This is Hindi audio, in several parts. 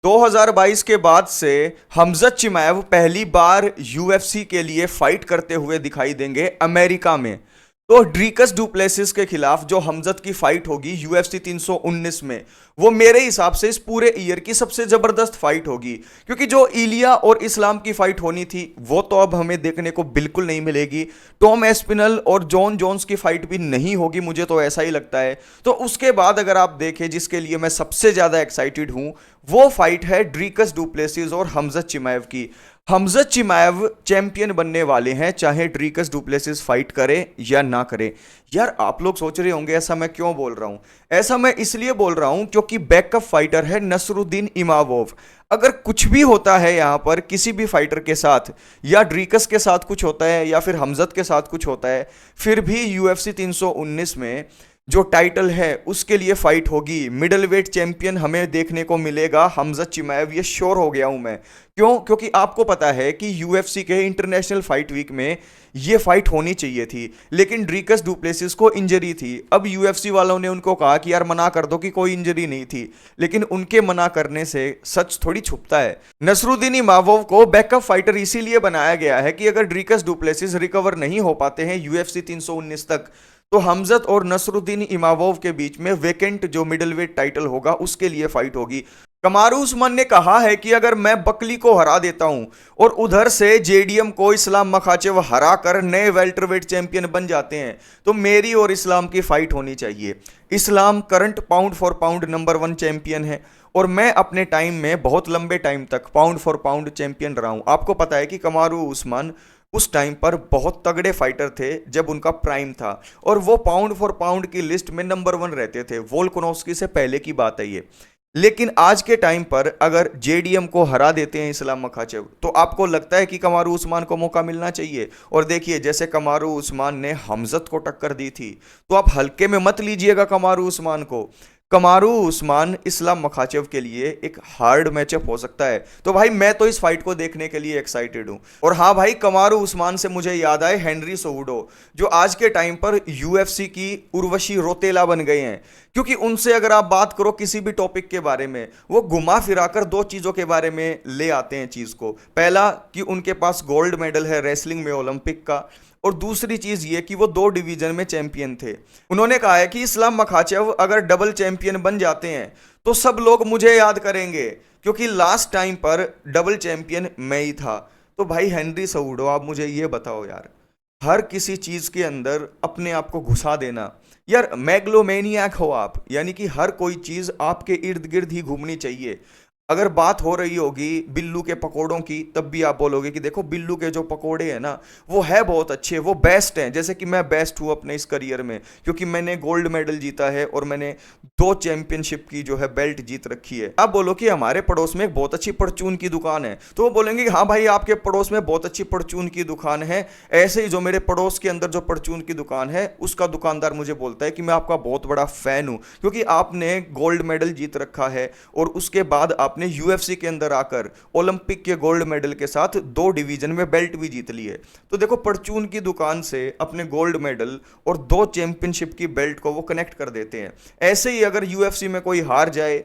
2022 के बाद से हमजत चिमाएव पहली बार यूएफसी के लिए फाइट करते हुए दिखाई देंगे अमेरिका में। तो ड्रीकस डुप्लेसिस के खिलाफ जो हमजत की फाइट होगी यूएफसी 319 में, वो मेरे हिसाब से इस पूरे ईयर की सबसे जबरदस्त फाइट होगी। क्योंकि जो इलिया और इस्लाम की फाइट होनी थी वो तो अब हमें देखने को बिल्कुल नहीं मिलेगी। टॉम एस्पिनल और जॉन जोन्स की फाइट भी नहीं होगी, मुझे तो ऐसा ही लगता है। तो उसके बाद अगर आप देखें, जिसके लिए मैं सबसे ज्यादा एक्साइटेड हूं, वो फाइट है ड्रीकस डुप्लेसिस और हमजत चिमाएव की। हमजत चिमाएव चैंपियन बनने वाले हैं, चाहे ड्रीकस डुप्लेसिस फाइट करे या ना करे। यार आप लोग सोच रहे होंगे ऐसा मैं क्यों बोल रहा हूं। ऐसा मैं इसलिए बोल रहा हूं क्योंकि बैकअप फाइटर है नसरुद्दीन इमावोव। अगर कुछ भी होता है यहां पर किसी भी फाइटर के साथ, या ड्रीकस के साथ कुछ होता है या फिर हमजत के साथ कुछ होता है, फिर भी यूएफसी 319 में जो टाइटल है उसके लिए फाइट होगी। मिडल वेट चैंपियन हमें देखने को मिलेगा हमजत चिमाएव, ये श्योर हो गया हूं मैं। क्यों? क्योंकि आपको पता है कि यूएफसी के इंटरनेशनल फाइट वीक में ये फाइट होनी चाहिए थी, लेकिन ड्रीकस डुप्लेसिस को इंजरी थी। अब यूएफसी वालों ने उनको कहा कि यार मना कर दो कि कोई इंजरी नहीं थी, लेकिन उनके मना करने से सच थोड़ी छुपता है। नसरुद्दीन इमावोव को बैकअप फाइटर इसीलिए बनाया गया है कि अगर ड्रीकस डुप्लेसिस रिकवर नहीं हो पाते हैं यूएफसी 319 तक, तो हमजत और नसरुद्दीन इमावोव के बीच में वेकेंट जो मिडलवेट टाइटल होगा उसके लिए फाइट होगी। कमारू उस्मान ने कहा है कि अगर मैं बकली को हरा देता हूं और उधर से जेडीएम को इस्लाम मखाचेव हरा कर नए वेल्टरवेट चैंपियन बन जाते हैं, तो मेरी और इस्लाम की फाइट होनी चाहिए। Islam current pound for pound number 1 champion है, और मैं अपने टाइम में बहुत लंबे टाइम तक पाउंड फॉर पाउंड चैंपियन रहा हूं। आपको पता है कि कमारू उस्मान उस टाइम पर बहुत तगड़े फाइटर थे जब उनका प्राइम था, और वो पाउंड फॉर पाउंड की लिस्ट में नंबर 1 रहते थे। वोल्कानोव्स्की से पहले की बात है ये। लेकिन आज के टाइम पर अगर जेडीएम को हरा देते हैं इस्लाम मखाचेव, तो आपको लगता है कि कमारू उस्मान को मौका मिलना चाहिए? और देखिए, जैसे कमारू उस्मान ने हमजत को टक्कर दी थी, तो आप हल्के में मत लीजिएगा कमारू उस्मान को। कमारू उस्मान इस्लाम मखाचेव के लिए एक हार्ड मैचअप हो सकता है। तो भाई मैं तो इस फाइट को देखने के लिए एक्साइटेड हूं। और हाँ भाई, कमारू उस्मान से मुझे याद आए हेनरी सोहुडो, जो आज के टाइम पर यूएफसी की उर्वशी रोतेला बन गए हैं। क्योंकि उनसे अगर आप बात करो किसी भी टॉपिक के बारे में, वो घुमा फिरा कर दो चीजों के बारे में ले आते हैं चीज को। पहला कि उनके पास गोल्ड मेडल है रेसलिंग में ओलंपिक का, और दूसरी चीज ये कि वो 2 डिवीजन में चैंपियन थे। उन्होंने कहा है कि इस्लाम मखाचेव अगर डबल चैंपियन बन जाते हैं तो सब लोग मुझे याद करेंगे, क्योंकि लास्ट टाइम पर डबल चैंपियन मैं ही था। तो भाई हेनरी सोहुडो, आप मुझे ये बताओ यार, हर किसी चीज के अंदर अपने आप को घुसा देना, यार मैग्लोमेनियाक हो आप, यानी कि हर कोई चीज आपके इर्द गिर्द ही घूमनी चाहिए। अगर बात हो रही होगी बिल्लू के पकोड़ों की, तब भी आप बोलोगे कि देखो बिल्लू के जो पकोड़े हैं ना, वो है बहुत अच्छे, वो बेस्ट हैं। जैसे कि मैं बेस्ट हूँ अपने इस करियर में, क्योंकि मैंने गोल्ड मेडल जीता है और मैंने 2 चैंपियनशिप की जो है बेल्ट जीत रखी है। आप बोलो कि हमारे पड़ोस में एक बहुत अच्छी परचून की दुकान है, तो वो बोलेंगे कि हाँ भाई आपके पड़ोस में बहुत अच्छी परचून की दुकान है। ऐसे ही जो मेरे पड़ोस के अंदर जो परचून की दुकान है, उसका दुकानदार मुझे बोलता है कि मैं आपका बहुत बड़ा फैन हूँ, क्योंकि आपने गोल्ड मेडल जीत रखा है और उसके बाद आपने यूएफसी के अंदर आकर ओलंपिक के गोल्ड मेडल के साथ 2 डिवीजन में बेल्ट भी जीत ली है। तो देखो, परचून की दुकान से अपने गोल्ड मेडल और 2 चैंपियनशिप की बेल्ट को वो कनेक्ट कर देते हैं। ऐसे ही अगर यूएफसी में कोई हार जाए,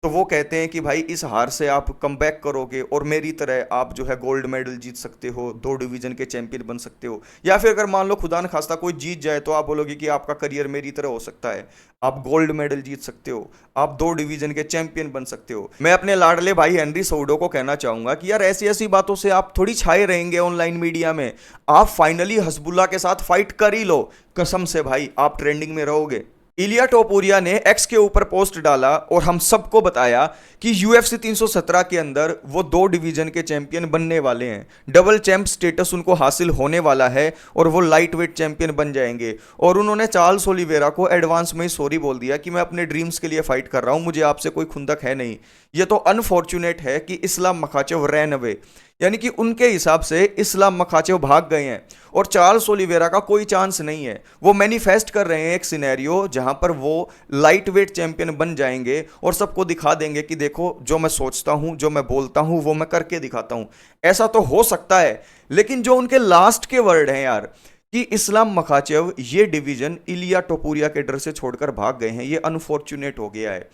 तो वो कहते हैं कि भाई इस हार से आप कमबैक करोगे और मेरी तरह आप जो है गोल्ड मेडल जीत सकते हो, 2 डिवीजन के चैंपियन बन सकते हो। या फिर अगर मान लो खुदा न खास्ता कोई जीत जाए, तो आप बोलोगे कि आपका करियर मेरी तरह हो सकता है, आप गोल्ड मेडल जीत सकते हो, आप 2 डिवीजन के चैंपियन बन सकते हो। मैं अपने लाडले भाई हेनरी सोहुडो को कहना चाहूंगा कि यार ऐसी ऐसी बातों से आप थोड़ी छाए रहेंगे ऑनलाइन मीडिया में। आप फाइनली हसबुल्ला के साथ फाइट कर ही लो, कसम से भाई आप ट्रेंडिंग में रहोगे। इलिया टोपुरिया ने एक्स के ऊपर पोस्ट डाला और हम सबको बताया कि यूएफसी 317 के अंदर वो 2 डिवीजन के चैंपियन बनने वाले हैं। डबल चैंप स्टेटस उनको हासिल होने वाला है और वो लाइट वेट चैंपियन बन जाएंगे। और उन्होंने चार्ल्स ओलिवेरा को एडवांस में ही सॉरी बोल दिया कि मैं अपने ड्रीम्स के लिए फाइट कर रहा हूं, मुझे आपसे कोई खुंदक है नहीं। ये तो अनफॉर्चुनेट है कि इस्लाम मखाचेव रैन अवे, यानी कि उनके हिसाब से इस्लाम मखाचेव भाग गए हैं और चार्ल्स ओलिवेरा का कोई चांस नहीं है। वो मैनिफेस्ट कर रहे हैं एक सिनेरियो जहां पर वो लाइट वेट चैंपियन बन जाएंगे और सबको दिखा देंगे कि देखो जो मैं सोचता हूं, जो मैं बोलता हूं, वो मैं करके दिखाता हूं। ऐसा तो हो सकता है, लेकिन जो उनके लास्ट के वर्ड हैं यार, कि इस्लाम मखाचेव ये डिवीजन इलिया टोपुरिया के डर से छोड़कर भाग गए हैं, ये अनफॉर्चुनेट हो गया है।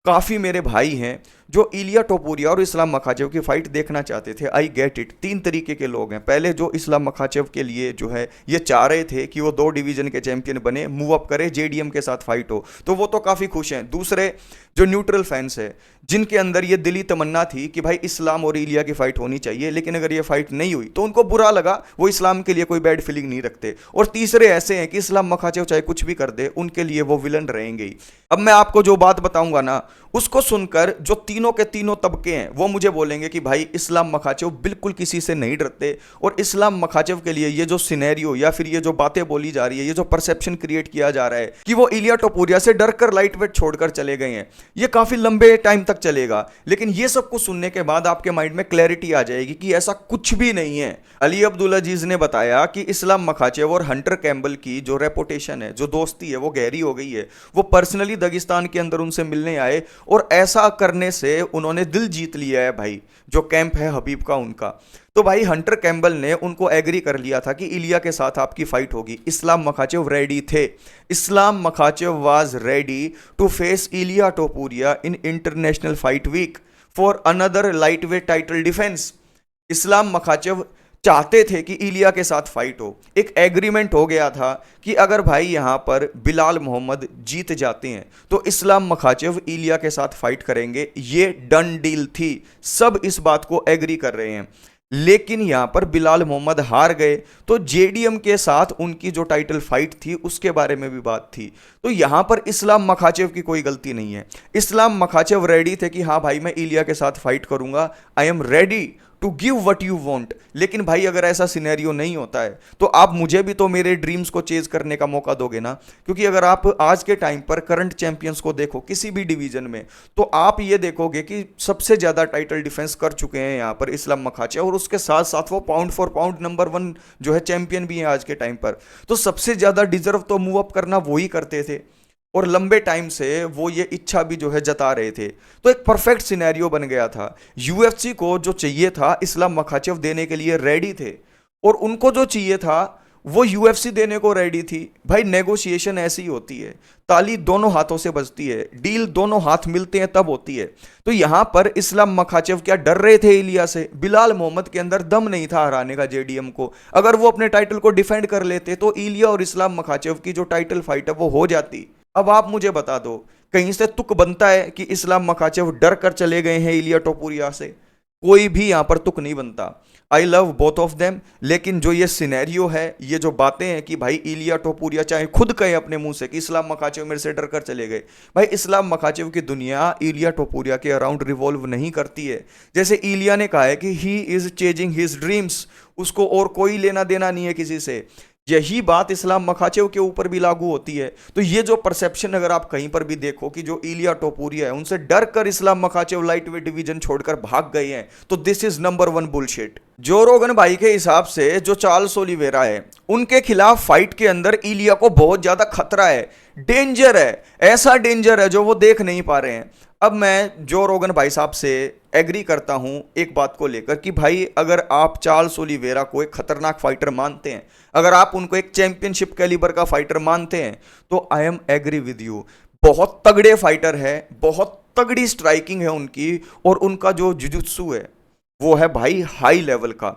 काफ़ी मेरे भाई हैं जो इलिया टोपुरिया और इस्लाम मखाचेव की फाइट देखना चाहते थे। I get it. तीन तरीके के लोग हैं। पहले जो इस्लाम मखाचेव के लिए जो है ये चाह रहे थे कि वो 2 डिवीजन के चैंपियन बने, मूव अप करे, जेडीएम के साथ फाइट हो, तो वो तो काफ़ी खुश हैं। दूसरे जो न्यूट्रल फैंस है, जिनके अंदर ये दिली तमन्ना थी कि भाई इस्लाम और इलिया की फाइट होनी चाहिए, लेकिन अगर ये फाइट नहीं हुई तो उनको बुरा लगा, वो इस्लाम के लिए कोई बैड फीलिंग नहीं रखते। और तीसरे ऐसे हैं कि इस्लाम मखाचेव चाहे कुछ भी कर दे, उनके लिए वो विलन रहेंगे ही। अब मैं आपको जो बात बताऊंगा ना, उसको सुनकर जो तीनों के तीनों तबके हैं वो मुझे बोलेंगे कि भाई इस्लाम मखाचेव बिल्कुल किसी से नहीं डरते, और इस्लाम मखाचेव के लिए ये जो सिनेरियो या फिर ये जो बातें बोली जा रही है, ये जो परसेप्शन क्रिएट किया जा रहा है कि वो इलिया टोपुरिया से डरकर लाइट वेट छोड़कर चले गए हैं, ये काफी लंबे टाइम तक चलेगा। लेकिन ये सब कुछ सुनने के बाद आपके माइंड में क्लैरिटी आ जाएगी कि ऐसा कुछ भी नहीं है। अली अब्दुल अजीज ने बताया कि इस्लाम मखाचेव और हंटर कैम्बल की जो रेपुटेशन है, जो दोस्ती है, वो गहरी हो गई है। वो पर्सनली दगिस्तान के अंदर उनसे मिलने आए, और ऐसा करने से उन्होंने दिल जीत लिया है भाई, जो कैंप है हबीब का उनका। तो भाई हंटर कैम्बल ने उनको एग्री कर लिया था कि इलिया के साथ आपकी फाइट होगी। इस्लाम मखाचेव रेडी थे। Islam Makhachev was ready to face Ilia Topuria in international fight week for another light weight title defence. Islam Makhachev चाहते थे कि इलिया के साथ फाइट हो। एक एग्रीमेंट हो गया था कि अगर भाई यहां पर बिलाल मोहम्मद जीत जाते हैं तो इस्लाम मखाचेव इलिया के साथ फाइट करेंगे। ये डन डील थी, सब इस बात को एग्री कर रहे हैं। लेकिन यहां पर बिलाल मोहम्मद हार गए, तो जेडीएम के साथ उनकी जो टाइटल फाइट थी उसके बारे में भी बात थी। तो यहां पर इस्लाम मखाचेव की कोई गलती नहीं है। इस्लाम मखाचेव रेडी थे कि हाँ भाई मैं इलिया के साथ फाइट करूंगा, I am ready to give what you want. लेकिन भाई अगर ऐसा सिनेरियो नहीं होता है तो आप मुझे भी तो मेरे ड्रीम्स को चेज करने का मौका दोगे ना। क्योंकि अगर आप आज के टाइम पर करंट चैंपियंस को देखो किसी भी डिवीजन में, तो आप ये देखोगे कि सबसे ज्यादा टाइटल डिफेंस कर चुके हैं यहाँ पर इस्लाम मखाचे, और उसके साथ साथ वो पाउंड फॉर पाउंड नंबर 1 जो है चैंपियन भी है आज के टाइम पर। तो सबसे ज्यादा डिजर्व तो मूव अप करना वो ही करते थे, और लंबे टाइम से वो ये इच्छा भी जो है जता रहे थे। तो एक परफेक्ट सिनेरियो बन गया था। यूएफसी को जो चाहिए था इस्लाम मखाचेव देने के लिए रेडी थे, और उनको जो चाहिए था वो यूएफसी देने को रेडी थी। भाई नेगोशिएशन ऐसी ही होती है, ताली दोनों हाथों से बजती है, डील दोनों हाथ मिलते हैं तब होती है। तो यहां पर इस्लाम मखाचेव क्या डर रहे थे इलिया से? बिलाल मोहम्मद के अंदर दम नहीं था हराने का जेडीएम को। अगर वो अपने टाइटल को डिफेंड कर लेते तो इलिया और इस्लाम मखाचेव की जो टाइटल फाइट है वो हो जाती। अब आप मुझे बता दो, कहीं से तुक बनता है कि इस्लाम मखाचेव डर कर चले गए हैं इलिया टोपुरिया से? कोई भी यहां पर तुक नहीं बनता। I love both of them, लेकिन जो ये सिनेरियो है, ये जो बातें हैं कि भाई इलिया टोपुरिया चाहे खुद कहे अपने मुंह से कि इस्लाम मखाचेव मेरे से डर कर चले गए, भाई इस्लाम मखाचेव की दुनिया इलिया टोपुरिया के अराउंड रिवॉल्व नहीं करती है। जैसे इलिया ने कहा है कि he is chasing his dreams, उसको और कोई लेना देना नहीं है किसी से। यही बात इस्लाम मखाचेव के ऊपर भी लागू होती है। तो ये जो परसेप्शन अगर आप कहीं पर भी देखो कि जो इलिया टोपुरिया है उनसे डर कर Islam Makhachev light weight division छोड़कर भाग गए हैं, तो दिस इज नंबर 1 बुलशिट। जो रोगन भाई के हिसाब से जो चार्ल्स ओलिवेरा है उनके खिलाफ फाइट के अंदर इलिया को बहुत ज्यादा खतरा है, डेंजर है, ऐसा डेंजर है जो वो देख नहीं पा रहे हैं। अब मैं जो रोगन भाई साहब से एग्री करता हूं एक बात को लेकर कि भाई अगर आप चार्ल्स ओलिवेरा को एक खतरनाक फाइटर मानते हैं, अगर आप उनको एक चैंपियनशिप कैलिबर का फाइटर मानते हैं, तो I am agree with you. बहुत तगड़े फाइटर है, बहुत तगड़ी स्ट्राइकिंग है उनकी, और उनका जो जुजुत्सु है वो है भाई हाई लेवल का।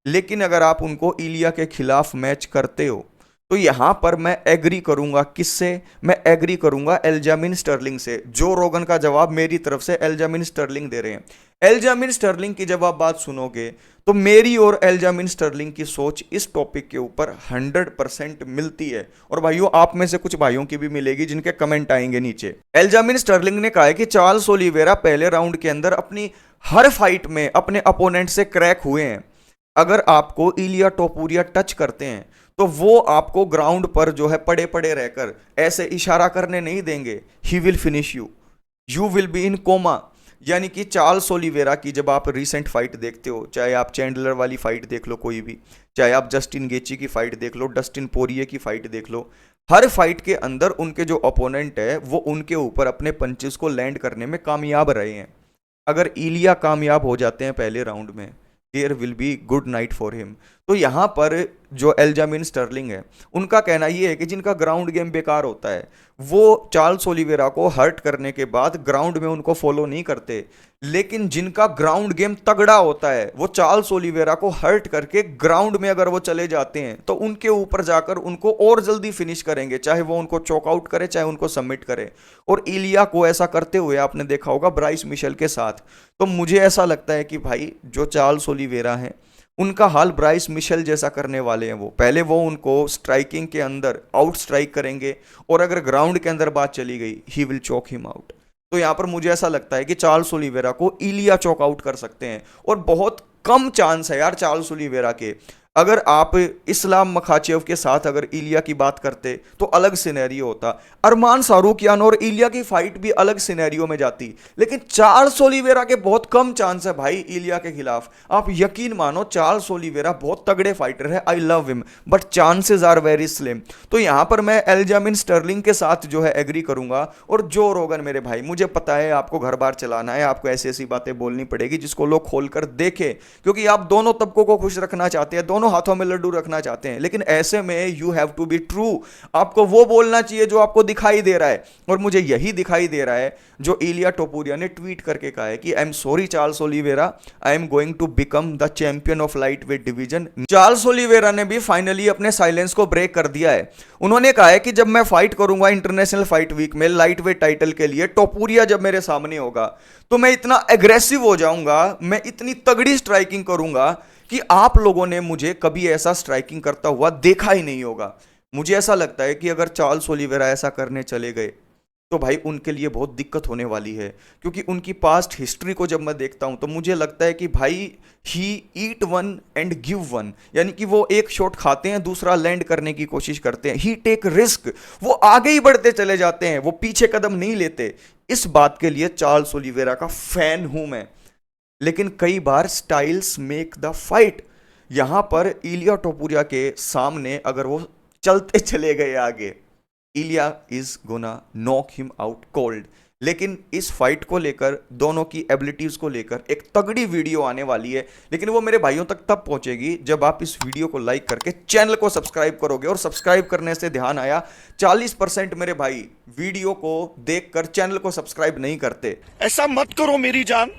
लेकिन अगर आप उनको इलिया के खिलाफ मैच करते हो तो यहां पर मैं एग्री करूंगा किससे? मैं एग्री करूंगा एल्जामिन स्टर्लिंग से। जो रोगन का जवाब मेरी तरफ से एल्जामिन स्टर्लिंग दे रहे हैं। एल्जामिन स्टर्लिंग की जब आप बात सुनोगे तो मेरी और एल्जामिन स्टर्लिंग की सोच इस टॉपिक के ऊपर 100% मिलती है, और भाइयों आप में से कुछ भाइयों की भी मिलेगी जिनके कमेंट आएंगे नीचे। एल्जामिन स्टर्लिंग ने कहा है कि चार्ल्स ओलिवेरा पहले राउंड के अंदर अपनी हर फाइट में अपने अपोनेंट से क्रैक हुए हैं। अगर आपको इलिया टोपुरिया टच करते हैं तो वो आपको ग्राउंड पर जो है पड़े पड़े रहकर ऐसे इशारा करने नहीं देंगे, he will finish you, you will be in coma. यानी कि चार्ल्स ओलिवेरा की जब आप रिसेंट फाइट देखते हो, चाहे आप चैंडलर वाली फाइट देख लो कोई भी, चाहे आप जस्टिन गेची की फाइट देख लो, डस्टिन पोरिये की फाइट देख लो, हर फाइट के अंदर उनके जो ओपोनेंट है वो उनके ऊपर अपने पंचेस को लैंड करने में कामयाब रहे हैं। अगर इलिया कामयाब हो जाते हैं पहले राउंड में, there will be good night for him. तो यहाँ पर जो एल्जामिन स्टर्लिंग है, उनका कहना ये है कि जिनका ग्राउंड गेम बेकार होता है वो चार्ल्स ओलिवेरा को हर्ट करने के बाद ग्राउंड में उनको फॉलो नहीं करते, लेकिन जिनका ग्राउंड गेम तगड़ा होता है वो चार्ल्स ओलिवेरा को हर्ट करके ग्राउंड में अगर वो चले जाते हैं तो उनके ऊपर जाकर उनको और जल्दी फिनिश करेंगे, चाहे वो उनको चॉकआउट करे चाहे उनको सबमिट करे। और इलिया को ऐसा करते हुए आपने देखा होगा ब्राइस मिशेल के साथ। तो मुझे ऐसा लगता है कि भाई जो चार्ल्स ओलिवेरा है उनका हाल ब्राइस मिशेल जैसा करने वाले हैं। वो पहले वो उनको स्ट्राइकिंग के अंदर आउट स्ट्राइक करेंगे और अगर ग्राउंड के अंदर बात चली गई he will chalk him out. तो यहां पर मुझे ऐसा लगता है कि चार्ल्स ओलिवेरा को इलिया चॉक आउट कर सकते हैं और बहुत कम चांस है यार चार्ल्स ओलिवेरा के। अगर आप इस्लाम मखाचेव के साथ अगर इलिया की बात करते तो अलग सिनेरियो होता, अरमान सारूकियान और इलिया की फाइट भी अलग सिनेरियो में जाती, लेकिन चार्ल्स ओलिवेरा के बहुत कम चांस है भाई इलिया के खिलाफ। आप यकीन मानो चार्ल्स ओलिवेरा बहुत तगड़े फाइटर है, I love him, but chances are very slim. तो यहां पर मैं एल्जामिन स्टर्लिंग के साथ जो है एग्री करूंगा। और जो रोगन मेरे भाई, मुझे पता है आपको घर बार चलाना है, आपको ऐसी ऐसी बातें बोलनी पड़ेगी जिसको लोग खोलकर देखें, क्योंकि आप दोनों तबकों को खुश रखना चाहते हैं, दोनों हाथों में लड्डू रखना चाहते हैं, लेकिन ऐसे में you have to be true. आपको वो बोलना चाहिए जो आपको दिखाई दे रहा है, और मुझे यही दिखाई दे रहा है जो इलिया टोपुरिया ने ट्वीट करके कहा है कि I am sorry Charles Oliveira, I am going to become the champion of lightweight division. Charles Oliveira ने भी फाइनली अपने साइलेंस को ब्रेक कर दिया है। उन्होंने कहा है कि जब मैं फाइट करूंगा इंटरनेशनल फाइट वीक में लाइट वेट टाइटल के लिए, टोपुरिया जब मेरे सामने होगा तो मैं इतना एग्रेसिव हो जाऊंगा, मैं इतनी तगड़ी स्ट्राइकिंग करूंगा कि आप लोगों ने मुझे कभी ऐसा स्ट्राइकिंग करता हुआ देखा ही नहीं होगा। मुझे ऐसा लगता है कि अगर चार्ल्स ओलिवेरा ऐसा करने चले गए तो भाई उनके लिए बहुत दिक्कत होने वाली है, क्योंकि उनकी पास्ट हिस्ट्री को जब मैं देखता हूं तो मुझे लगता है कि भाई he eat one and give one, यानी कि वो एक शॉट खाते हैं दूसरा लैंड करने की कोशिश करते हैं, ही टेक रिस्क, वो आगे ही बढ़ते चले जाते हैं, वो पीछे कदम नहीं लेते। इस बात के लिए चार्ल्स ओलिवेरा का फैन हूं मैं, लेकिन कई बार स्टाइल्स मेक द फाइट। यहां पर इलिया टोपुरिया के सामने अगर वो चलते चले गए आगे, Ilia is gonna knock him out cold. लेकिन इस फाइट को लेकर, दोनों की एबिलिटीज को लेकर एक तगड़ी वीडियो आने वाली है, लेकिन वो मेरे भाइयों तक तब पहुंचेगी जब आप इस वीडियो को लाइक करके चैनल को सब्सक्राइब करोगे। और सब्सक्राइब करने से ध्यान आया, 40% मेरे भाई वीडियो को देखकर चैनल को सब्सक्राइब नहीं करते। ऐसा मत करो मेरी जान।